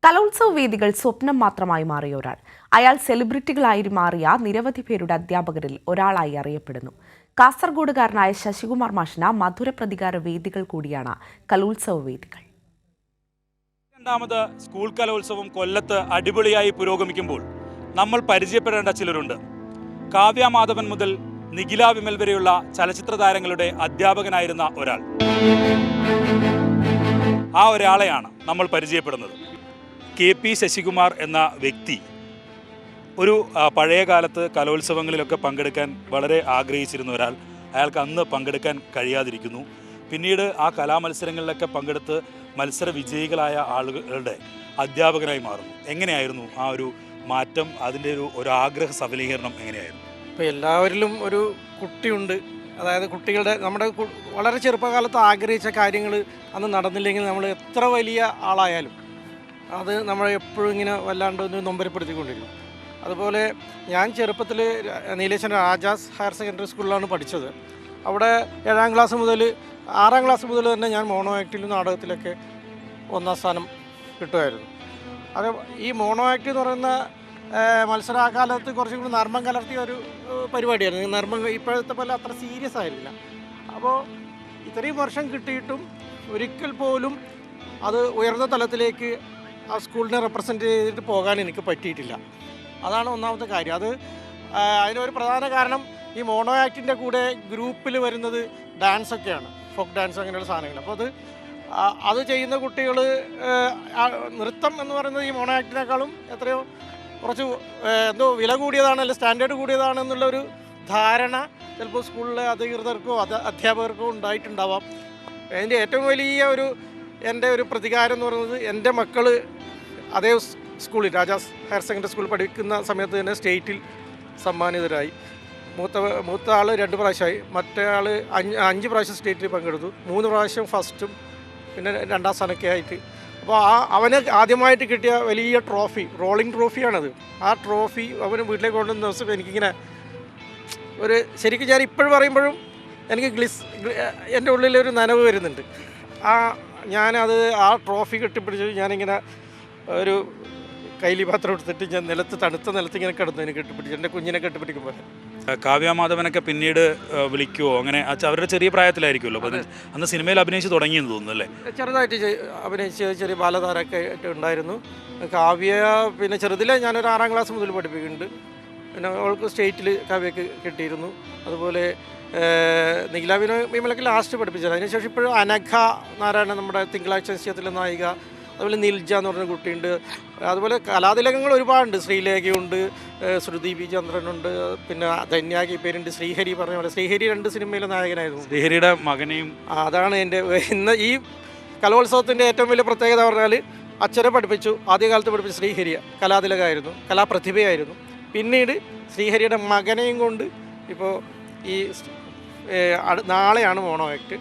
കലോത്സവ വേദികൾ സ്വപ്നം മാത്രമായി മാറിയ ഒരാൾ. അയാൾ സെലിബ്രിറ്റികളായി മാറിയ നിരവധി പേരുടെ അധ്യാപകരിൽ ഒരാളായി അറിയപ്പെടുന്നു. കാസർഗോഡുകാരനായ ശശികുമാർ മാഷിന് മധുര പ്രതികാര വേദികൾ കൂടിയാണ് കലോത്സവ വേദികൾ. രണ്ടാമത് സ്കൂൾ കലോത്സവം കൊല്ലത്ത് അടിപൊളിയായി പുരോഗമിക്കുമ്പോൾ നമ്മൾ പരിചയപ്പെടേണ്ട ചിലരുണ്ട്. കാവ്യ മാധവൻ മുതൽ നിഖില വിമൽ വരെയുള്ള ചലച്ചിത്ര താരങ്ങളുടെ അധ്യാപകനായിരുന്ന ഒരാൾ. ആ ഒരാളെയാണ് നമ്മൾ പരിചയപ്പെടുന്നത്. KP ശശികുമാർ എന്ന വ്യക്തി ഒരു പഴയ കാലത്ത് കലോത്സവങ്ങളിലൊക്കെ പങ്കെടുക്കാൻ വളരെ ആഗ്രഹിച്ചിരുന്ന ഒരാൾ. അയാൾക്ക് അന്ന് പങ്കെടുക്കാൻ കഴിയാതിരിക്കുന്നു. പിന്നീട് ആ കലാമത്സരങ്ങളിലൊക്കെ പങ്കെടുത്ത് മത്സര വിജയികളായ ആളുകളുടെ അധ്യാപകനായി മാറുന്നു. എങ്ങനെയായിരുന്നു ആ ഒരു മാറ്റം? അതിൻ്റെ ഒരു ആഗ്രഹ സഫലീകരണം എങ്ങനെയായിരുന്നു? ഇപ്പോൾ എല്ലാവരിലും ഒരു കുട്ടിയുണ്ട്. അതായത് കുട്ടികളുടെ നമ്മുടെ വളരെ ചെറുപ്പകാലത്ത് ആഗ്രഹിച്ച കാര്യങ്ങൾ അന്ന് നടന്നില്ലെങ്കിൽ നമ്മൾ എത്ര വലിയ ആളായാലും അത് നമ്മളെ എപ്പോഴും ഇങ്ങനെ വല്ലാണ്ട് ഒന്ന് നൊമ്പരപ്പെടുത്തിക്കൊണ്ടിരിക്കും. അതുപോലെ ഞാൻ ചെറുപ്പത്തിൽ നീലേശ്വരം രാജാസ് ഹയർ സെക്കൻഡറി സ്കൂളിലാണ് പഠിച്ചത്. അവിടെ 7ാം ക്ലാസ് മുതൽ 6ാം ക്ലാസ് മുതൽ തന്നെ ഞാൻ മോണോ ആക്ടിലും നാടകത്തിലൊക്കെ 1ാം സ്ഥാനം കിട്ടുമായിരുന്നു. അത് ഈ മോണോ ആക്ട് എന്ന് പറയുന്ന മത്സരകാലത്ത് കുറച്ചും കൂടി നർമ്മം കലർത്തിയ ഒരു പരിപാടിയായിരുന്നു. നർമ്മം ഇപ്പോഴത്തെ പോലെ അത്ര സീരിയസ് ആയിരുന്നില്ല. അപ്പോൾ ഇത്രയും വർഷം കിട്ടിയിട്ടും ഒരിക്കൽ പോലും അത് ഉയർന്ന തലത്തിലേക്ക് ആ സ്കൂളിനെ റെപ്രസെൻറ്റ് ചെയ്തിട്ട് പോകാൻ എനിക്ക് പറ്റിയിട്ടില്ല. അതാണ് ഒന്നാമത്തെ കാര്യം. അതിനൊരു പ്രധാന കാരണം ഈ മോണോ ആക്ടിൻ്റെ കൂടെ ഗ്രൂപ്പിൽ വരുന്നത് ഡാൻസൊക്കെയാണ്, ഫോക്ക് ഡാൻസ് അങ്ങനെയുള്ള സാധനങ്ങൾ. അപ്പോൾ അത് ചെയ്യുന്ന കുട്ടികൾ നൃത്തം എന്ന് പറയുന്നത് ഈ മോണോ ആക്ടിനേക്കാളും എത്രയോ കുറച്ച് എന്തോ വില കൂടിയതാണ്, അല്ലെങ്കിൽ സ്റ്റാൻഡേർഡ് കൂടിയതാണെന്നുള്ളൊരു ധാരണ ചിലപ്പോൾ സ്കൂളിലെ അധികൃതർക്കോ അധ്യാപകർക്കോ ഉണ്ടായിട്ടുണ്ടാവാം. അതിൻ്റെ ഏറ്റവും വലിയ എൻ്റെ ഒരു പ്രതികാരം എന്ന് പറയുന്നത് എൻ്റെ മക്കൾ അതേ സ്കൂളിൽ രാജാസ് ഹയർ സെക്കൻഡറി സ്കൂളിൽ പഠിക്കുന്ന സമയത്ത് തന്നെ സ്റ്റേറ്റിൽ സമ്മാനിതരായി. മൂത്ത ആൾ 2 പ്രാവശ്യമായി, മറ്റേ ആൾ 5 പ്രാവശ്യം സ്റ്റേറ്റിൽ പങ്കെടുത്തു, 3 പ്രാവശ്യം ഫസ്റ്റും പിന്നെ 2ാം സ്ഥാനമൊക്കെ ആയിട്ട്. അപ്പോൾ അവന് ആദ്യമായിട്ട് കിട്ടിയ വലിയ ട്രോഫി, റോളിംഗ് ട്രോഫിയാണത്. ആ ട്രോഫി അവന് വീട്ടിലേക്ക് കൊണ്ടുവന്ന ദിവസം എനിക്കിങ്ങനെ ശരിക്കും ഞാൻ ഇപ്പോഴും പറയുമ്പോഴും എനിക്ക് എൻ്റെ ഉള്ളിലൊരു നനവ് വരുന്നുണ്ട്. ഞാനത് ആ ട്രോഫി കെട്ടിപ്പിടിച്ച് ഞാനിങ്ങനെ ഒരു കൈലി പാത്രം എടുത്തിട്ട് ഞാൻ തണുത്ത നിലത്ത് ഇങ്ങനെ കിടന്നു. എനിക്ക് കെട്ടിപ്പിടിച്ച് എൻ്റെ കുഞ്ഞിനെ കെട്ടിപ്പിടിക്കുമ്പോൾ. കാവ്യ മാധവനൊക്കെ പിന്നീട് വിളിക്കുമോ? അങ്ങനെ അവരുടെ ചെറിയ പ്രായത്തിലായിരിക്കുമല്ലോ. അന്ന് സിനിമയിൽ അഭിനയിച്ച് തുടങ്ങിയെന്ന് തോന്നുന്നു അല്ലേ? ചെറുതായിട്ട് അഭിനയിച്ച് ചെറിയ ബാലതാരൊക്കെ ആയിട്ട് ഉണ്ടായിരുന്നു. കാവ്യ പിന്നെ ചെറുതിലെ ഞാനൊരു 6ാം ക്ലാസ് മുതൽ പഠിപ്പിക്കുന്നുണ്ട്. പിന്നെ അവൾക്ക് സ്റ്റേറ്റിൽ കാവ്യക്ക് കിട്ടിയിരുന്നു. അതുപോലെ നിഖില വിമലൊക്കെ ലാസ്റ്റ് പഠിപ്പിച്ചത്. അതിനുശേഷം ഇപ്പോഴും അനഘ നാരായണൻ, നമ്മുടെ തിങ്കളാഴ്ച നിശ്ചയത്തിലെ നായിക, അതുപോലെ നിൽജ എന്ന് പറഞ്ഞ കുട്ടിയുണ്ട്. അതുപോലെ കലാതിലകങ്ങൾ ഒരുപാടുണ്ട്. ശ്രീലേഖയുണ്ട്, ശ്രുതി പി ചന്ദ്രനുണ്ട്, പിന്നെ ധന്യാക്കി പേരുണ്ട്, ശ്രീഹരി പറഞ്ഞ പോലെ. ശ്രീഹരി 2 സിനിമയിലെ നായകനായിരുന്നു. ശ്രീഹരിയുടെ മകനെയും. അതാണ് എൻ്റെ ഇന്ന് ഈ കലോത്സവത്തിൻ്റെ ഏറ്റവും വലിയ പ്രത്യേകത പറഞ്ഞാൽ അച്ഛനെ പഠിപ്പിച്ചു. ആദ്യകാലത്ത് പഠിപ്പിച്ച ശ്രീഹരിയ കലാതിലകമായിരുന്നു, കലാപ്രതിഭയായിരുന്നു. പിന്നീട് ശ്രീഹരിയുടെ മകനെയും കൊണ്ട് ഇപ്പോൾ ഈ നാളെയാണ് മോണോ ആക്ട്.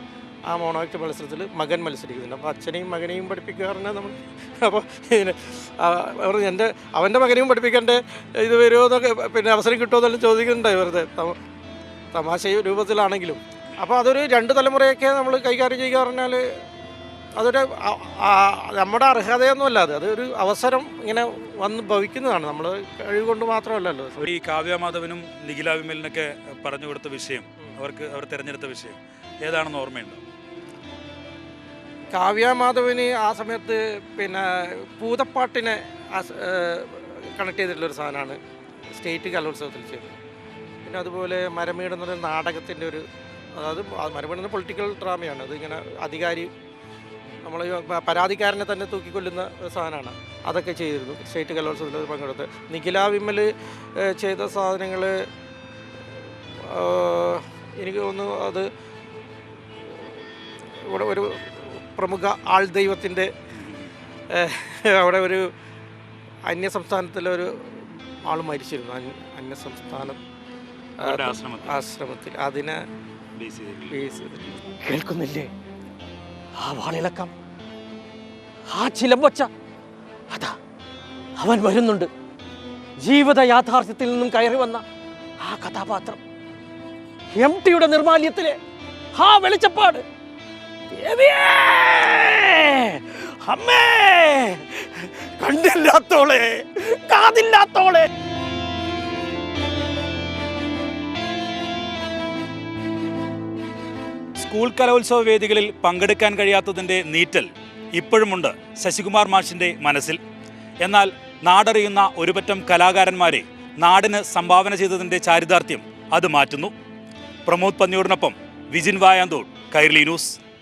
ആ മോണോ ആക്ട് മത്സരത്തിൽ മകൻ മത്സരിക്കുന്നുണ്ട്. അപ്പോൾ അച്ഛനെയും മകനെയും പഠിപ്പിക്കുക പറഞ്ഞാൽ നമ്മൾ അപ്പോൾ അവൻ്റെ മകനെയും പഠിപ്പിക്കേണ്ട ഇത് വരുമോ എന്നൊക്കെ, പിന്നെ അവസരം കിട്ടുമോ എന്നെല്ലാം ചോദിക്കുന്നുണ്ടായി വെറുതെ തമാശ രൂപത്തിലാണെങ്കിലും. അപ്പോൾ അതൊരു 2 തലമുറയൊക്കെ നമ്മൾ കൈകാര്യം ചെയ്യുക പറഞ്ഞാൽ അതൊരു നമ്മുടെ അർഹതയൊന്നുമല്ല. അതൊരു അവസരം ഇങ്ങനെ വന്ന് ഭവിക്കുന്നതാണ്. നമ്മൾ കഴിവ് കൊണ്ട് മാത്രമല്ലല്ലോ. ഈ കാവ്യ മാധവനും നിഖില വിമലിനൊക്കെ പറഞ്ഞു കൊടുത്ത വിഷയം, അവർ തിരഞ്ഞെടുത്ത വിഷയം ഏതാണെന്ന് ഓർമ്മയുണ്ടോ? കാവ്യ മാധവന് ആ സമയത്ത് പിന്നെ പൂതപ്പാട്ടിനെ കണക്ട് ചെയ്തിട്ടുള്ളൊരു സാധനമാണ് സ്റ്റേറ്റ് കലോത്സവത്തിൽ ചെയ്തത്. പിന്നെ അതുപോലെ മരമേട് എന്ന് പറയുന്ന നാടകത്തിൻ്റെ അതായത് മരമേട് എന്ന പൊളിറ്റിക്കൽ ഡ്രാമയാണ്. അതിങ്ങനെ അധികാരി നമ്മൾ പരാതിക്കാരനെ തന്നെ തൂക്കിക്കൊല്ലുന്ന സാധനമാണ്. അതൊക്കെ ചെയ്തിരുന്നു സ്റ്റേറ്റ് കലോത്സവത്തിൽ പങ്കെടുത്ത്. നിഖില വിമൽ ചെയ്ത സാധനങ്ങൾ എനിക്ക് തോന്നുന്നു അത് ഇവിടെ ഒരു പ്രമുഖ ആൾ ദൈവത്തിൻ്റെ അവിടെ ഒരു അന്യസംസ്ഥാനത്തിലൊരു ആൾ മരിച്ചിരുന്നു. അന്യസംസ്ഥാന ആശ്രമത്തിൽ അതിനെ കേൾക്കുന്നില്ലേ ആ വാളിളക്കം, ആ ചിലമ്പൊച്ച? അതാ അവൻ വരുന്നുണ്ട്. ജീവിത യാഥാർത്ഥ്യത്തിൽ നിന്നും കയറി വന്ന ആ കഥാപാത്രം, MTയുടെ നിർമാല്യത്തിലെ ആ വെളിച്ചപ്പാട്. അമ്മേ, കണ്ണില്ലാത്തോളെ, കാതില്ലാത്തോളെ. സ്കൂൾ കലോത്സവ വേദികളിൽ പങ്കെടുക്കാൻ കഴിയാത്തതിൻ്റെ നീറ്റൽ ഇപ്പോഴുമുണ്ട് ശശികുമാർ മാഷിൻ്റെ മനസ്സിൽ. എന്നാൽ നാടറിയുന്ന ഒരുപറ്റം കലാകാരന്മാരെ നാടിന് സംഭാവന ചെയ്തതിൻ്റെ ചാരിതാർത്ഥ്യം അത് മാറ്റുന്നു. പ്രമോദ് പന്നിയൂരിനൊപ്പം വിജിൻ വായാന്തോൾ, കൈരളി ന്യൂസ്.